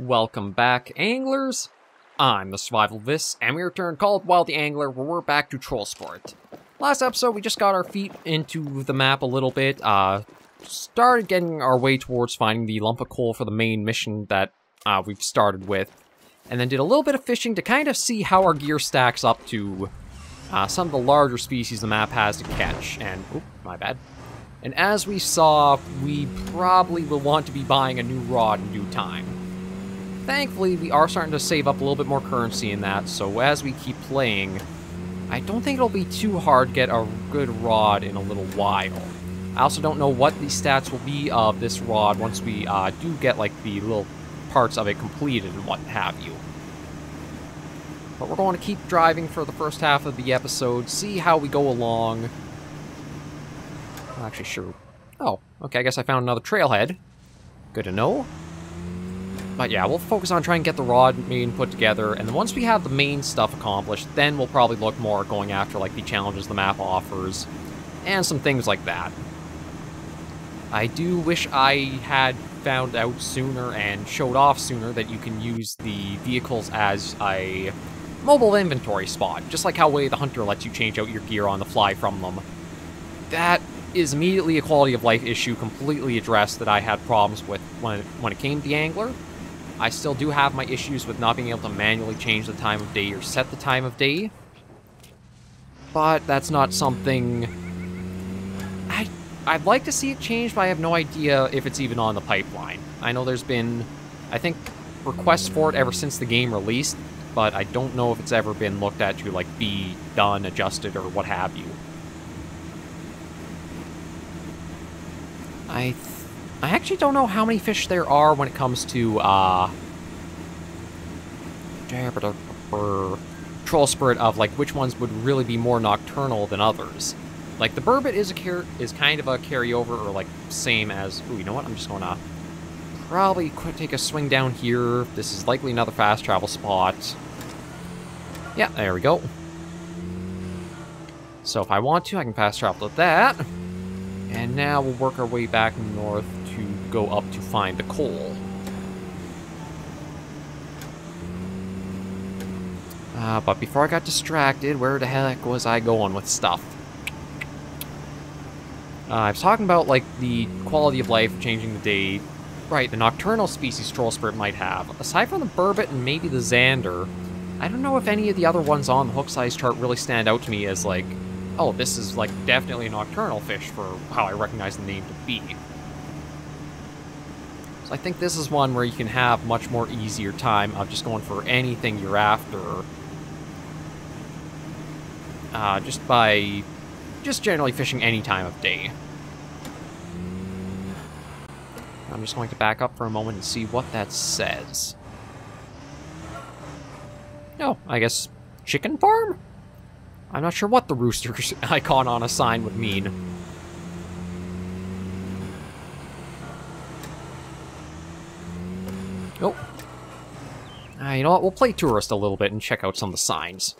Welcome back, anglers! I'm the Survivalist, and we return Call of Wild the Angler, where we're back to Trollsporet. Last episode, we just got our feet into the map a little bit, started getting our way towards finding the lump of coal for the main mission that we've started with, and then did a little bit of fishing to kind of see how our gear stacks up to some of the larger species the map has to catch, and, oop, my bad. And as we saw, we probably will want to be buying a new rod in due time. Thankfully, we are starting to save up a little bit more currency in that, so as we keep playing, I don't think it'll be too hard to get a good rod in a little while. I also don't know what the stats will be of this rod once we do get, like, the little parts of it completed and what have you. But we're going to keep driving for the first half of the episode, see how we go along. Actually, sure. Oh, okay, I guess I found another trailhead. Good to know. But yeah, we'll focus on trying to get the rod made and put together, and then once we have the main stuff accomplished, then we'll probably look more at going after, like, the challenges the map offers, and some things like that. I do wish I had found out sooner and showed off sooner that you can use the vehicles as a mobile inventory spot, just like how theHunter lets you change out your gear on the fly from them. That is immediately a quality of life issue completely addressed that I had problems with when it came to the Angler. I still do have my issues with not being able to manually change the time of day or set the time of day. But that's not something... I'd like to see it changed, but I have no idea if it's even on the pipeline. I know there's been, I think, requests for it ever since the game released, but I don't know if it's ever been looked at to, like, be done, adjusted, or what have you. I actually don't know how many fish there are when it comes to, Trollsporet of, like, which ones would really be more nocturnal than others. Like, the burbot is kind of a carryover, or, like, same as... Ooh, you know what? I'm just gonna probably take a swing down here. This is likely another fast travel spot. Yeah, there we go. So if I want to, I can fast travel to that. And now we'll work our way back north to go up to find the coal. But before I got distracted, where the heck was I going with stuff? I was talking about, like, the quality of life changing the day. Right, the nocturnal species Trollsporet might have. Aside from the burbot and maybe the Xander, I don't know if any of the other ones on the hook size chart really stand out to me as, like, oh, this is, like, definitely a nocturnal fish for how I recognize the name to be. So I think this is one where you can have much more easier time of just going for anything you're after. Just generally fishing any time of day. I'm just going to back up for a moment and see what that says. Oh, I guess chicken farm? I'm not sure what the rooster icon on a sign would mean. Oh. You know what? We'll play tourist a little bit and check out some of the signs.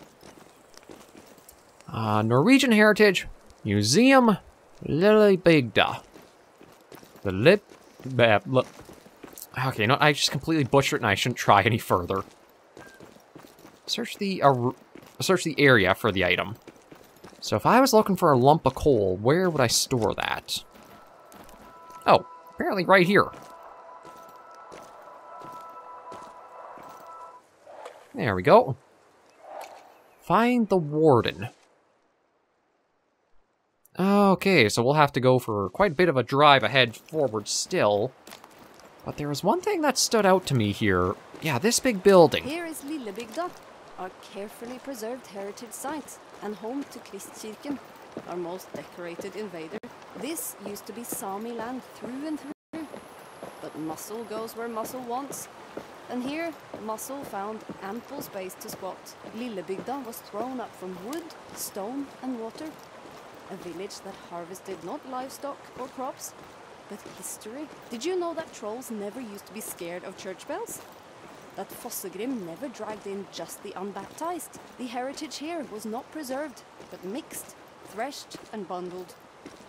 Norwegian Heritage Museum Lillebygda. Okay, no, I just completely butchered it and I shouldn't try any further. Search the area for the item. So if I was looking for a lump of coal, where would I store that? Oh, apparently right here. There we go. Find the warden. Okay, so we'll have to go for quite a bit of a drive ahead forward still. But there was one thing that stood out to me here. Yeah, this big building. Here is Lillebygda, our carefully preserved heritage site, and home to Kristkirken, our most decorated invader. This used to be Sami land through and through, but muscle goes where muscle wants. And here, muscle found ample space to squat. Lillebygda was thrown up from wood, stone and water. A village that harvested not livestock or crops, but history. Did you know that trolls never used to be scared of church bells? That Fossegrim never dragged in just the unbaptized. The heritage here was not preserved, but mixed, threshed and bundled,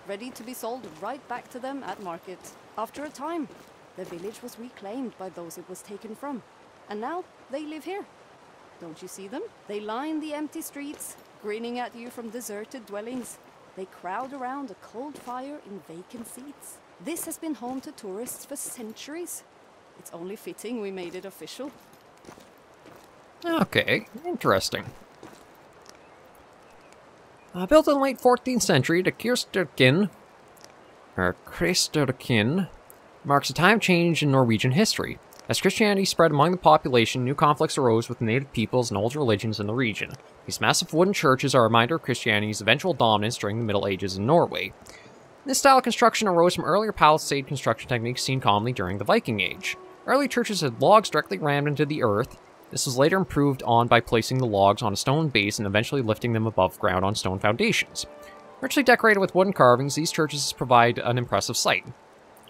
ready to be sold right back to them at market. After a time, The village was reclaimed by those it was taken from, and now they live here. Don't you see them? They line the empty streets, grinning at you from deserted dwellings. They crowd around a cold fire in vacant seats. This has been home to tourists for centuries. It's only fitting we made it official. Okay, interesting. Built in the late 14th century, the Christerkin marks a time change in Norwegian history. As Christianity spread among the population, new conflicts arose with native peoples and old religions in the region. These massive wooden churches are a reminder of Christianity's eventual dominance during the Middle Ages in Norway. This style of construction arose from earlier palisade construction techniques seen commonly during the Viking Age. Early churches had logs directly rammed into the earth. This was later improved on by placing the logs on a stone base and eventually lifting them above ground on stone foundations. Richly decorated with wooden carvings, these churches provide an impressive sight.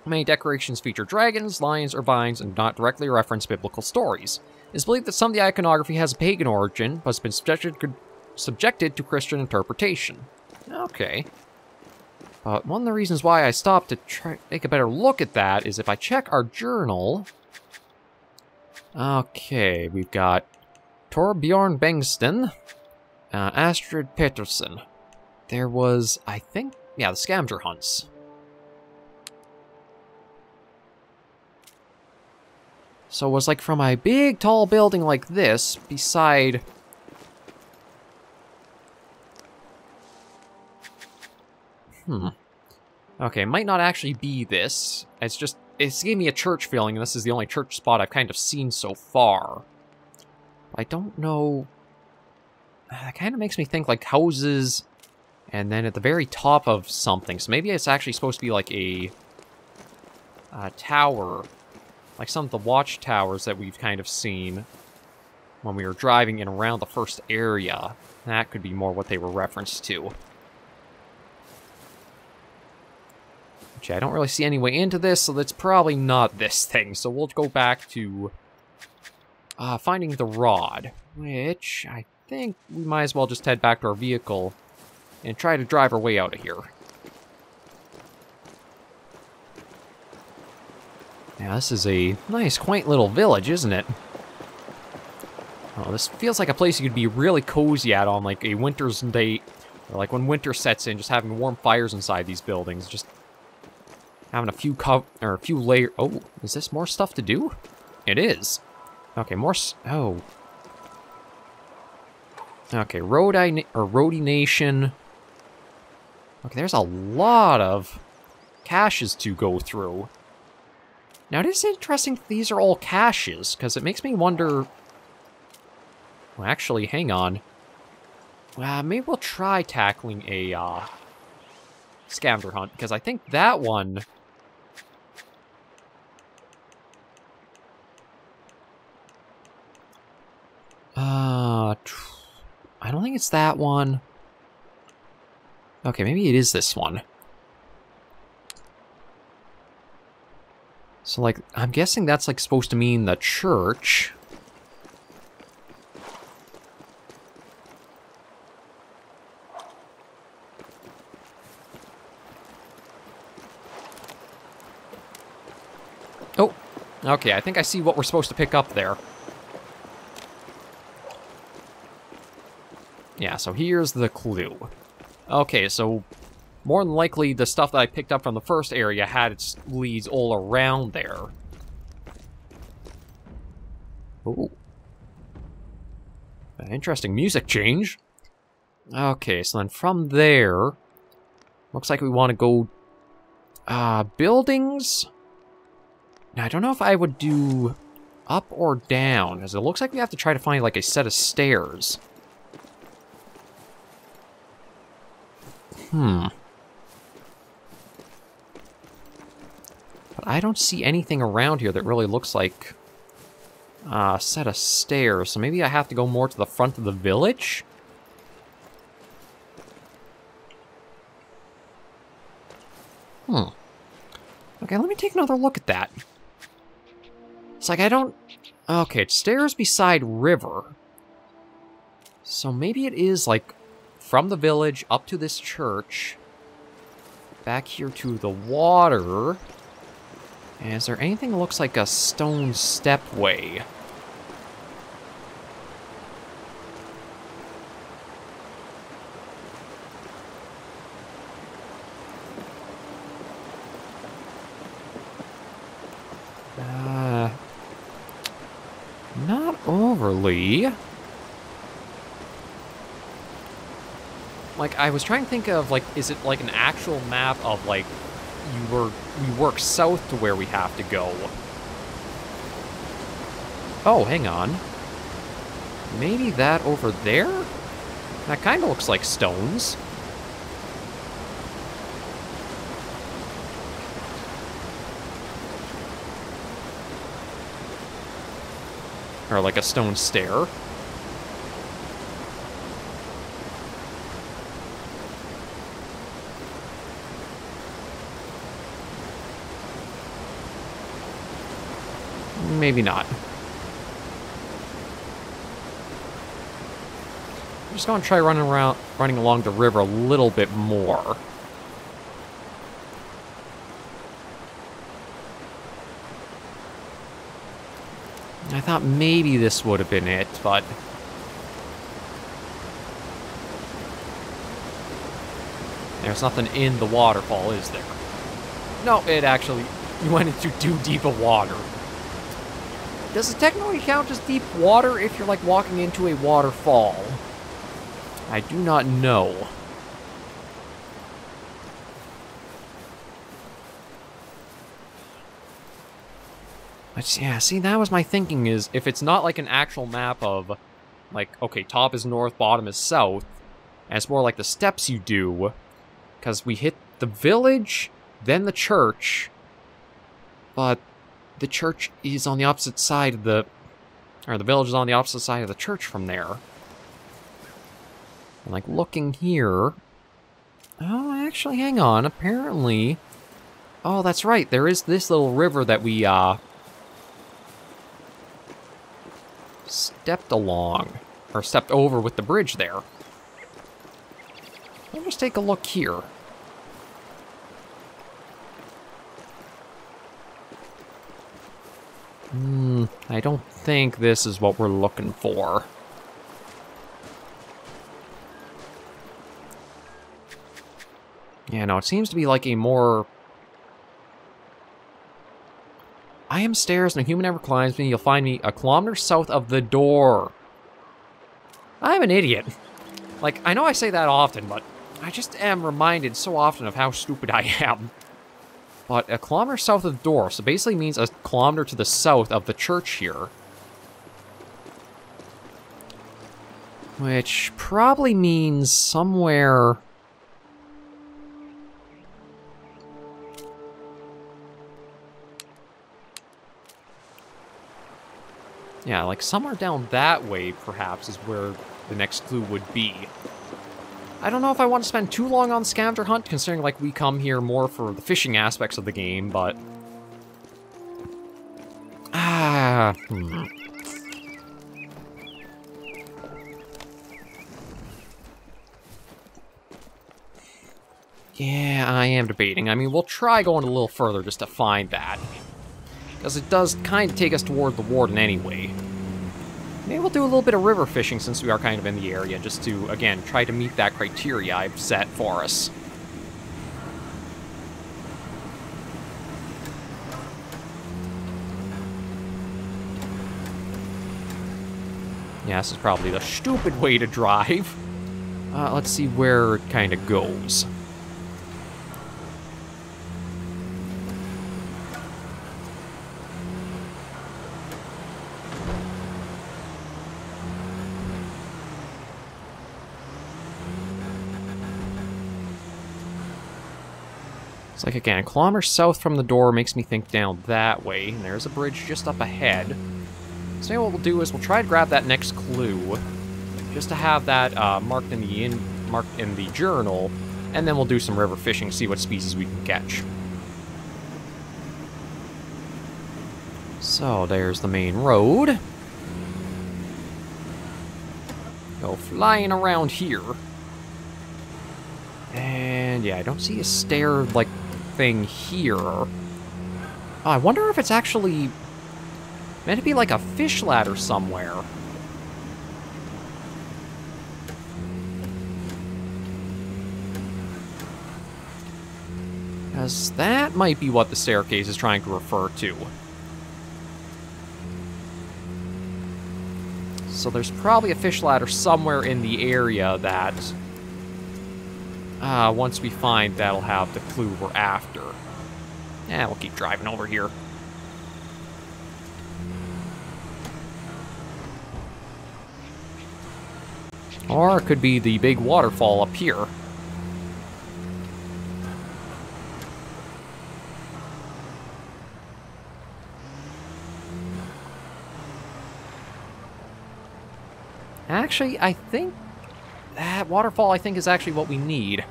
Many decorations feature dragons, lions, or vines and do not directly reference biblical stories. It is believed that some of the iconography has a pagan origin, but has been subjected to Christian interpretation. Okay. But one of the reasons why I stopped to try to take a better look at that is if I check our journal... Okay, we've got Torbjorn Bengsten, Astrid Petersen. There was, I think, yeah, the scavenger hunts. So it was like from a big, tall building like this, beside... Okay, it might not actually be this. It's just, it's giving me a church feeling, and this is the only church spot I've kind of seen so far. I don't know... That kind of makes me think like houses, and then at the very top of something. So maybe it's actually supposed to be like a tower. Like some of the watchtowers that we've kind of seen when we were driving in around the first area. That could be more what they were referenced to. Actually, I don't really see any way into this, so that's probably not this thing. So we'll go back to finding the rod, which I think we might as well just head back to our vehicle and try to drive our way out of here. Yeah, this is a nice, quaint little village, isn't it? Oh, this feels like a place you could be really cozy at on, like, a winter's day. Or, like, when winter sets in, just having warm fires inside these buildings. Just having a few layers... Oh, is this more stuff to do? It is. Okay, more... Oh. Okay, Roadie Nation. Okay, there's a lot of caches to go through. Now, it is interesting that these are all caches, because it makes me wonder... Well, actually, hang on. Maybe we'll try tackling a scavenger hunt, because I think that one... I don't think it's that one. Okay, maybe it is this one. So, like, I'm guessing that's, like, supposed to mean the church. Oh, okay, I think I see what we're supposed to pick up there. Yeah, so here's the clue. Okay, so more than likely the stuff that I picked up from the first area had its leads all around there. Ooh. An interesting music change. Okay, so then from there, looks like we want to go buildings. Now, I don't know if I would do up or down, because it looks like we have to try to find like a set of stairs. But I don't see anything around here that really looks like a set of stairs, so maybe I have to go more to the front of the village? Okay, let me take another look at that. It's like I don't... Okay, it's stairs beside river. So maybe it is like from the village up to this church, back here to the water, Is there anything that looks like a stone stepway? Not overly. Like, I was trying to think of, like, is it like an actual map of, like, we work south to where we have to go. Oh, hang on. Maybe that over there? That kind of looks like stones. Or like a stone stair. Maybe not. I'm just gonna try running along the river a little bit more. I thought maybe this would have been it, but... There's nothing in the waterfall, is there? No, it actually... You went into too deep of water. Does it technically count as deep water if you're, like, walking into a waterfall? I do not know. But yeah, see, that was my thinking, is if it's not like an actual map of, like, okay, top is north, bottom is south, and it's more like the steps you do, because we hit the village, then the church, but the church is on the opposite side of the... Or the village is on the opposite side of the church from there. And, like, looking here... Oh, actually, hang on, apparently... Oh, that's right, there is this little river that we, stepped along, or stepped over with the bridge there. Let's just take a look here. I don't think this is what we're looking for. Yeah, no, it seems to be like a more... I am stairs, and a human ever climbs me, you'll find me a kilometer south of the door. I'm an idiot. Like, I know I say that often, but I just am reminded so often of how stupid I am. But a kilometer south of the door, so basically means a kilometer to the south of the church here. Which probably means somewhere... Yeah, like somewhere down that way, perhaps, is where the next clue would be. I don't know if I want to spend too long on scavenger hunt, considering, like, we come here more for the fishing aspects of the game, but... Yeah, I am debating. I mean, we'll try going a little further just to find that. Because it does kind of take us toward the warden anyway. Maybe we'll do a little bit of river fishing since we are kind of in the area, just to, again, try to meet that criteria I've set for us. Yeah, this is probably the stupid way to drive. Let's see where it kind of goes. It's like, again, a kilometer south from the door makes me think down that way, and there's a bridge just up ahead. So maybe what we'll do is we'll try to grab that next clue, just to have that marked in the journal, and then we'll do some river fishing, see what species we can catch. So there's the main road. Go flying around here. And yeah, I don't see a stair, like, thing here. Oh, I wonder if it's actually meant to be like a fish ladder somewhere. Because that might be what the staircase is trying to refer to. So there's probably a fish ladder somewhere in the area that, once we find, that'll have the clue we're after. Yeah, we'll keep driving over here. Or it could be the big waterfall up here. Actually, I think that waterfall, I think, is actually what we need.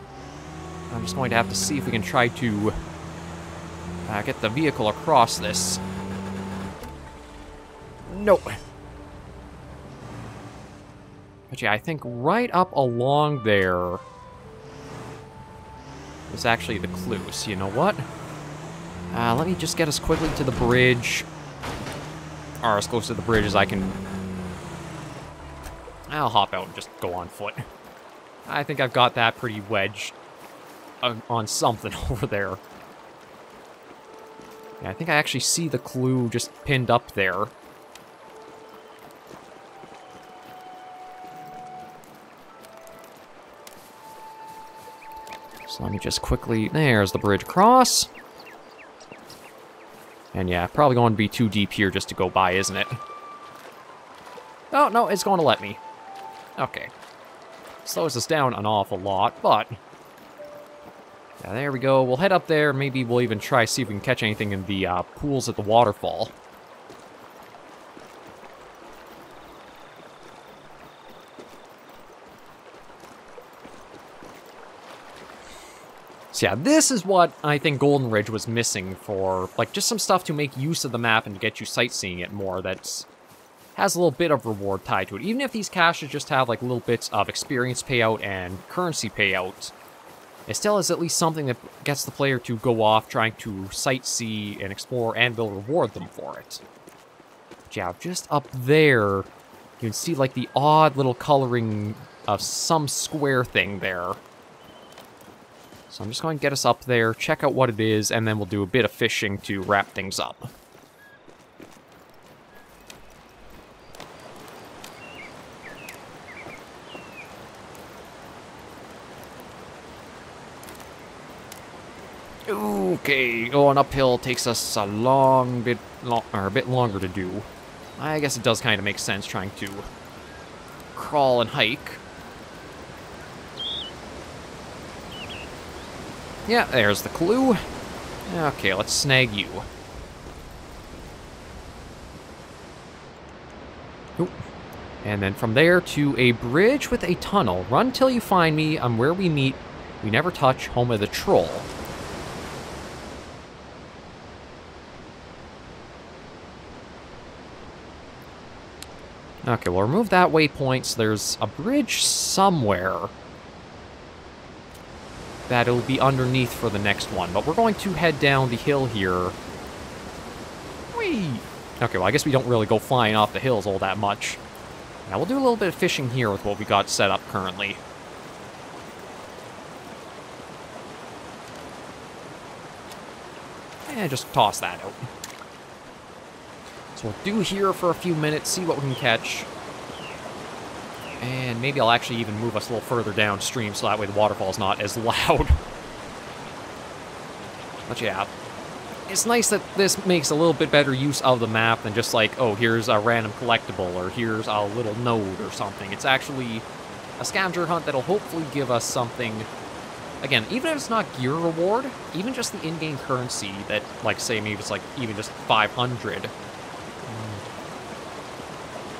I'm just going to have to see if we can try to get the vehicle across this. Nope. But yeah, I think right up along there is actually the clue. So you know what? Let me just get us quickly to the bridge. Or as close to the bridge as I can. I'll hop out and just go on foot. I think I've got that pretty wedged on something over there. Yeah, I think I actually see the clue just pinned up there. So let me just quickly... There's the bridge across. And yeah, probably going to be too deep here just to go by, isn't it? Oh, no, it's going to let me. Okay. Slows us down an awful lot, but... Yeah, there we go. We'll head up there. Maybe we'll even try see if we can catch anything in the pools at the waterfall. So yeah, this is what I think Golden Ridge was missing for, like, just some stuff to make use of the map and to get you sightseeing it more that's... has a little bit of reward tied to it. Even if these caches just have, like, little bits of experience payout and currency payout, it still is at least something that gets the player to go off trying to sightsee and explore, and will reward them for it. But yeah, just up there, you can see, like, the odd little coloring of some square thing there. So I'm just going to get us up there, check out what it is, and then we'll do a bit of fishing to wrap things up. Okay, going uphill takes us a bit longer to do. I guess it does kind of make sense trying to crawl and hike. Yeah, there's the clue. Okay, let's snag you. Oop. And then from there to a bridge with a tunnel. Run till you find me. I'm where we meet. We never touch. Home of the troll. Okay, we'll remove that waypoint, so there's a bridge somewhere that it'll be underneath for the next one, but we're going to head down the hill here. Whee! Okay, well, I guess we don't really go flying off the hills all that much. Now, we'll do a little bit of fishing here with what we got set up currently. And just toss that out. So we'll do here for a few minutes, see what we can catch. And maybe I'll actually even move us a little further downstream so that way the waterfall's not as loud. But yeah, it's nice that this makes a little bit better use of the map than just like, oh, here's a random collectible or here's a little node or something. It's actually a scavenger hunt that'll hopefully give us something. Again, even if it's not gear reward, even just the in-game currency that, like, say, maybe it's like even just 500.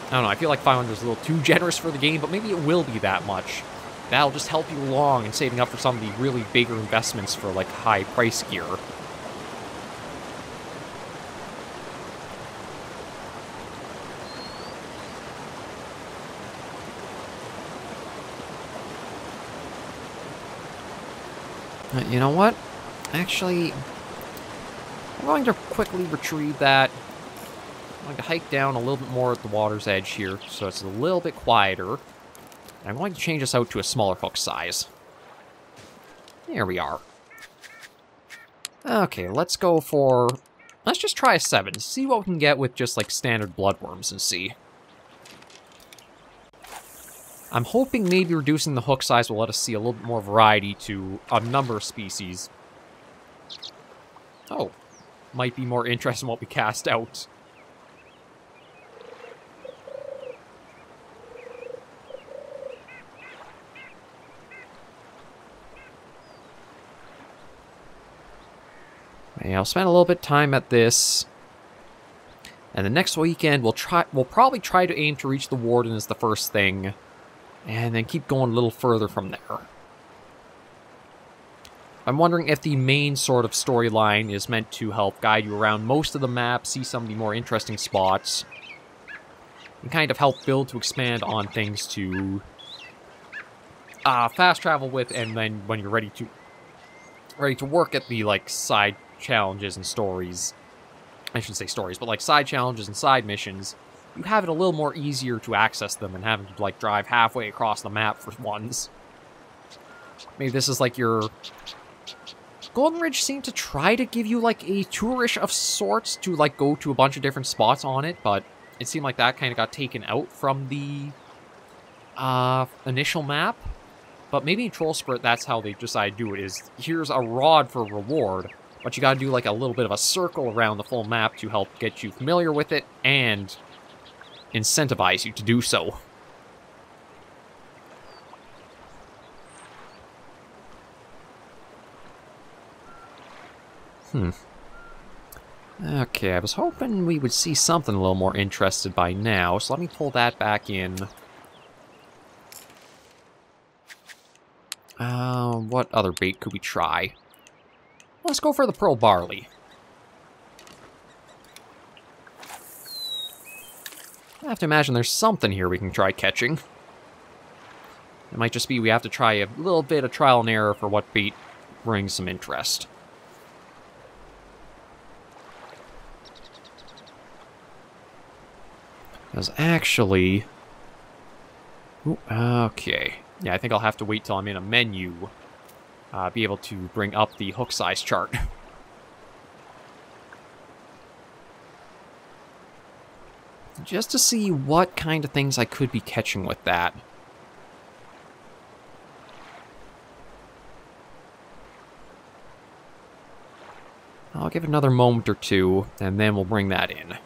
I don't know, I feel like 500 is a little too generous for the game, but maybe it will be that much. That'll just help you along in saving up for some of the really bigger investments for, like, high-price gear. You know what? Actually, I'm going to quickly retrieve that. I'm going to hike down a little bit more at the water's edge here, so it's a little bit quieter. I'm going to change this out to a smaller hook size. There we are. Okay, let's go for... Let's just try a 7. See what we can get with just, like, standard bloodworms and see. I'm hoping maybe reducing the hook size will let us see a little bit more variety to a number of species. Oh. Might be more interesting what we cast out. Okay, I'll spend a little bit of time at this. And the next weekend we'll probably try to aim to reach the Warden as the first thing. And then keep going a little further from there. I'm wondering if the main sort of storyline is meant to help guide you around most of the map, see some of the more interesting spots, and kind of help build to expand on things to fast travel with, and then when you're ready to work at the, like, side challenges and stories, I shouldn't say stories, but, like, side challenges and side missions, you have it a little more easier to access them than having to, like, drive halfway across the map for ones. Maybe this is, like, your... Golden Ridge seemed to try to give you, like, a tourish of sorts to, like, go to a bunch of different spots on it, but it seemed like that kind of got taken out from the initial map. But maybe in Trollsporet, that's how they decide to do it, is here's a rod for reward, but you gotta do, like, a little bit of a circle around the full map to help get you familiar with it and incentivize you to do so. Okay, I was hoping we would see something a little more interested by now, so let me pull that back in. What other bait could we try? Let's go for the pearl barley. I have to imagine there's something here we can try catching. It might just be we have to try a little bit of trial and error for what bait brings some interest. Because actually... Ooh, okay. Yeah, I think I'll have to wait till I'm in a menu. Be able to bring up the hook size chart. Just to see what kind of things I could be catching with that. I'll give it another moment or two, and then we'll bring that in.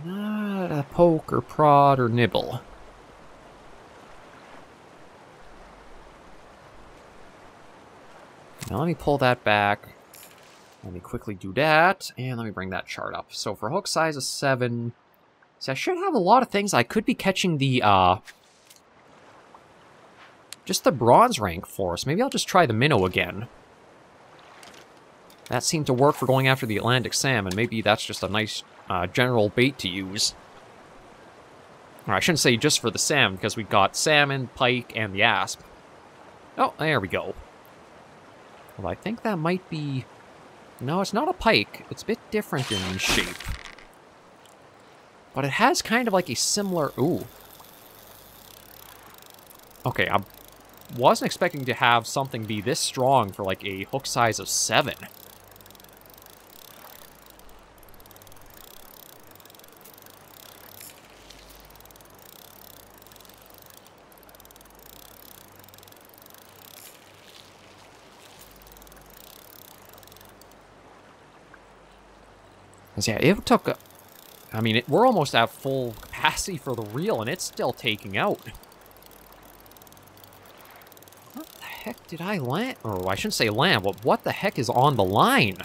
Not a poke or prod or nibble. Now let me pull that back. Let me quickly do that, and let me bring that chart up. So for hook size of 7... See, I should have a lot of things. I could be catching the, just the bronze rank for us. Maybe I'll just try the minnow again. That seemed to work for going after the Atlantic salmon. Maybe that's just a nice general bait to use. Or I shouldn't say just for the salmon, because we got salmon, pike, and the asp. Oh, there we go. Well, I think that might be... No, it's not a pike. It's a bit different in shape. But it has kind of like a similar... Ooh. Okay, I wasn't expecting to have something be this strong for like a hook size of 7. Yeah, it took... I mean, we're almost at full capacity for the reel, and it's still taking out. What the heck did I land? Or I shouldn't say land, but what the heck is on the line?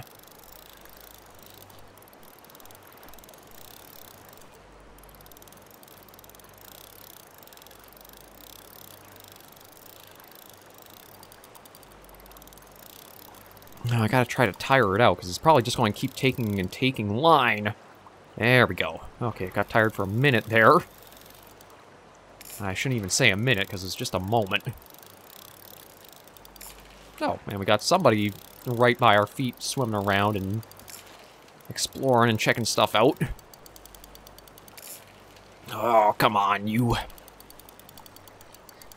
Now I gotta try to tire it out, because it's probably just going to keep taking and taking line. There we go. Okay, it got tired for a minute there. I shouldn't even say a minute, because it's just a moment. Oh, and we got somebody right by our feet swimming around and exploring and checking stuff out. Oh, come on, you.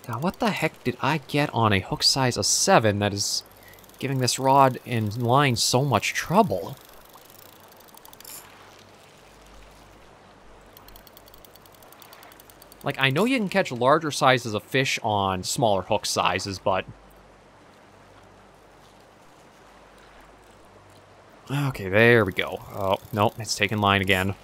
Now, what the heck did I get on a hook size of 7 that is giving this rod and line so much trouble? Like, I know you can catch larger sizes of fish on smaller hook sizes, but... Okay, there we go. Oh, nope, it's taking line again.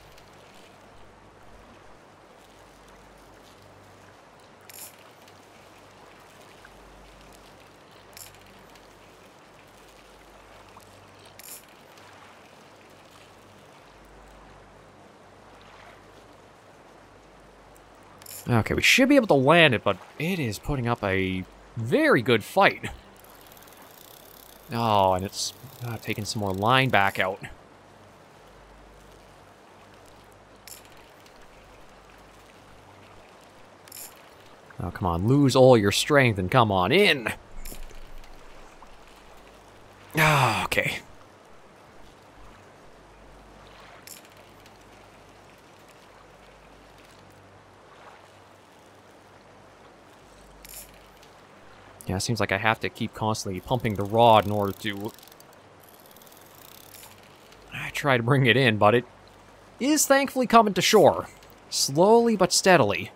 Okay, we should be able to land it, but it is putting up a very good fight. Oh, and it's taking some more line back out. Oh, come on, lose all your strength and come on in. Ah, okay. Yeah, it seems like I have to keep constantly pumping the rod in order to... I try to bring it in, but it is thankfully coming to shore. Slowly but steadily.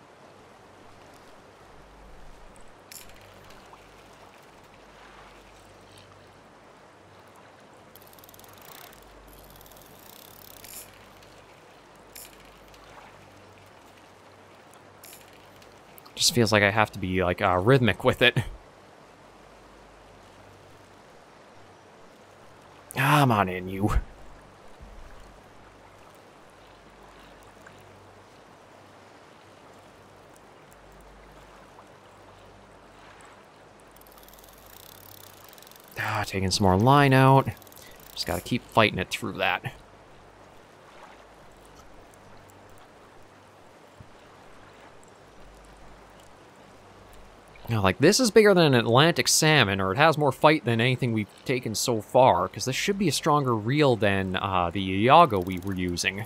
Just feels like I have to be, like, rhythmic with it. Come on in, you. Taking some more line out. Just gotta keep fighting it through that. Now, like, this is bigger than an Atlantic salmon, or it has more fight than anything we've taken so far, because this should be a stronger reel than the Iago we were using.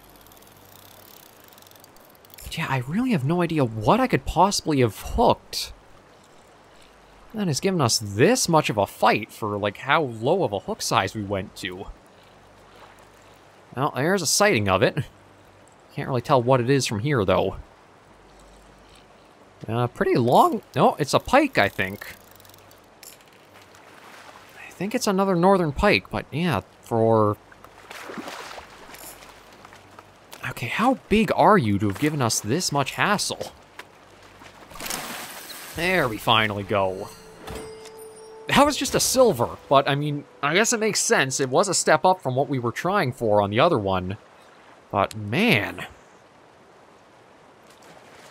But yeah, I really have no idea what I could possibly have hooked that has given us this much of a fight for, like, how low of a hook size we went to. Well, there's a sighting of it. Can't really tell what it is from here, though. Pretty long. No, it's a pike, I think. I think it's another northern pike, but yeah, for... Okay, how big are you to have given us this much hassle? There we finally go. That was just a silver, but I mean, I guess it makes sense. It was a step up from what we were trying for on the other one. But man...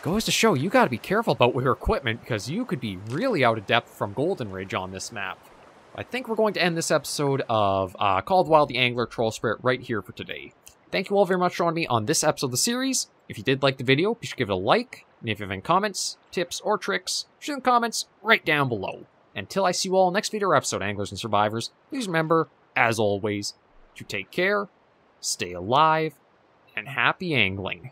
Goes to show, you gotta be careful about your equipment, because you could be really out of depth from Golden Ridge on this map. I think we're going to end this episode of Call of the Wild the Angler Trollsporet right here for today. Thank you all very much for joining me on this episode of the series. If you did like the video, be sure to give it a like, and if you have any comments, tips, or tricks, share in the comments right down below. Until I see you all next video or episode, Anglers and Survivors, please remember, as always, to take care, stay alive, and happy angling.